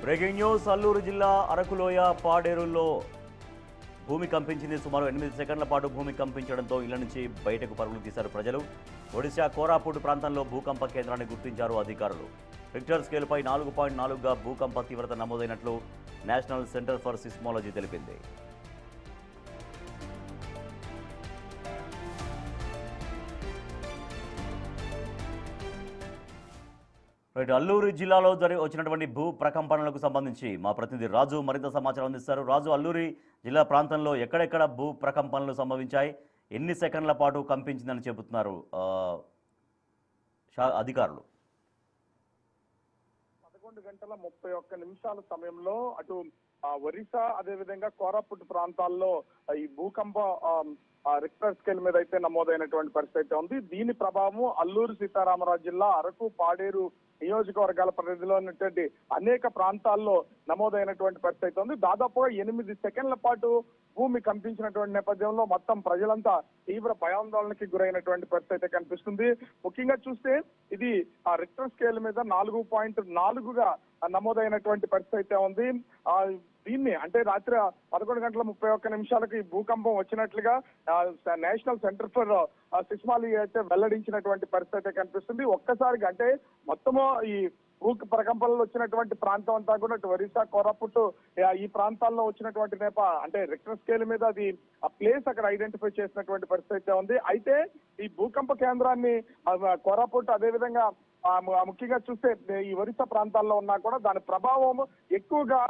Breaking news Alluri జిల్లా అరకులోయ పాడేరులో భూమి కంపించింది. సుమారు 8 సెకండ్ల పాటు భూమి కంపించడంతో ఇళ్ల నుంచి బయటకు పరుగులు తీశారు ప్రజలు. ఒడిశా కోరాపుట్ ప్రాంతంలో భూకంప కేంద్రాన్ని గుర్తించారు అధికారులు. రిక్టర్ స్కేల్పై 4.4గా భూకంప తీవ్రత నమోదైనట్లు నేషనల్ సెంటర్ ఫర్ సిస్మాలజీ తెలిపింది. అల్లూరు జిల్లాలో వచ్చినటువంటి భూ ప్రకంపనలకు సంబంధించి మా ప్రతినిధి రాజు మరింత సమాచారం అందిస్తారు. రాజు, అల్లూరి జిల్లా ప్రాంతంలో ఎక్కడెక్కడ భూ ప్రకంపనలు సంభవించాయి, ఎన్ని సెకండ్ల పాటు కంపించిందని చెబుతున్నారు అధికారులు? 11 గంటల 31 నిమిషాల సమయంలో అటు ఒరిస్సా అదేవిధంగా కోరాపుట్ ప్రాంతాల్లో ఈ భూకంప రిక్టర్ స్కేల్ మీద అయితే నమోదైనటువంటి పరిస్థితి ఉంది. దీని ప్రభావం అల్లూరు సీతారామరాజు జిల్లా అరకు, పాడేరు నియోజకవర్గాల పరిధిలో ఉన్నటువంటి అనేక ప్రాంతాల్లో నమోదైనటువంటి పరిస్థితి ఉంది. దాదాపుగా 8 సెకండ్ల పాటు భూమి కంపించినటువంటి నేపథ్యంలో మొత్తం ప్రజలంతా తీవ్ర భయాందోళనకి గురైనటువంటి పరిస్థితి కనిపిస్తుంది. ముఖ్యంగా చూస్తే ఇది ఆ రిక్టర్ స్కేల్ మీద 4.4గా నమోదైనటువంటి పరిస్థితి ఉంది. దీన్ని అంటే రాత్రి 11 గంటల 31 నిమిషాలకు ఈ భూకంపం వచ్చినట్లుగా నేషనల్ సెంటర్ ఫర్ సిస్మాలజీ అయితే వెల్లడించినటువంటి పరిస్థితి కనిపిస్తుంది. ఒక్కసారిగా అంటే మొత్తము ఈ భూ ప్రకంపనలు వచ్చినటువంటి ప్రాంతం అంతా కూడా ఒరిస్సా, కోరాపుట్ ఈ ప్రాంతాల్లో వచ్చినటువంటి అంటే రిక్టర్ స్కేల్ మీద అది ఆ ప్లేస్ అక్కడ ఐడెంటిఫై చేసినటువంటి పరిస్థితి ఉంది. అయితే ఈ భూకంప కేంద్రాన్ని కోరాపుట్ అదేవిధంగా ముఖ్యంగా చూస్తే ఈ ఒరిస్సా ప్రాంతాల్లో ఉన్నా కూడా దాని ప్రభావం ఎక్కువగా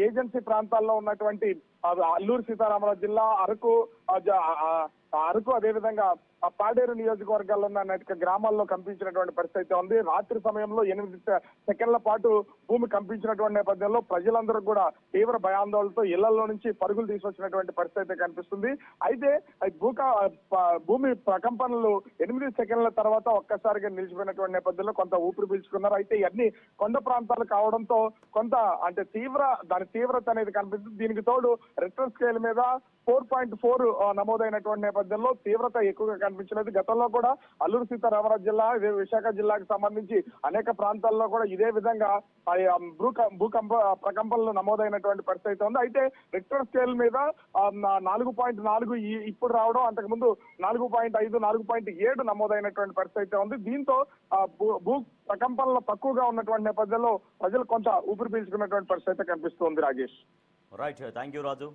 ఏజెన్సీ ప్రాంతాల్లో ఉన్నటువంటి అల్లూరు సీతారామరాజు జిల్లా అరకు అదేవిధంగా పాడేరు నియోజకవర్గాల్లో ఉన్న అనేక గ్రామాల్లో కంపించినటువంటి పరిస్థితి ఉంది. రాత్రి సమయంలో 8 సెకండ్ల పాటు భూమి కంపించినటువంటి నేపథ్యంలో ప్రజలందరూ కూడా తీవ్ర భయాందోళనతో ఇళ్లలో నుంచి పరుగులు తీసుకొచ్చినటువంటి పరిస్థితి కనిపిస్తుంది. అయితే భూమి ప్రకంపనలు 8 సెకండ్ల తర్వాత ఒక్కసారిగా నిలిచిపోయినటువంటి నేపథ్యంలో కొంత ఊపిరి పీల్చుకున్నారు. అయితే ఇవన్నీ కొండ ప్రాంతాలు కావడంతో కొంత అంటే దాని తీవ్రత అనేది కనిపిస్తుంది. దీనికి తోడు రిక్టర్ స్కేల్ మీద 4.4 నమోదైనటువంటి నేపథ్యంలో తీవ్రత ఎక్కువగా కనిపించలేదు. గతంలో కూడా అల్లూరు సీతారామరాజు జిల్లా, విశాఖ జిల్లాకు సంబంధించి అనేక ప్రాంతాల్లో కూడా ఇదే విధంగా భూకంప ప్రకంపనలు నమోదైనటువంటి పరిస్థితి ఉంది. అయితే రిక్టర్ స్కేల్ మీద 4.4 ఇప్పుడు రావడం, అంతకుముందు 4.5, 4.7 నమోదైనటువంటి పరిస్థితి ఉంది. దీంతో భూ ప్రకంపనలు తక్కువగా ఉన్నటువంటి నేపథ్యంలో ప్రజలు కొంత ఊపిరి పీల్చుకున్నటువంటి పరిస్థితి కనిపిస్తుంది. Rajesh, right, thank you Raju.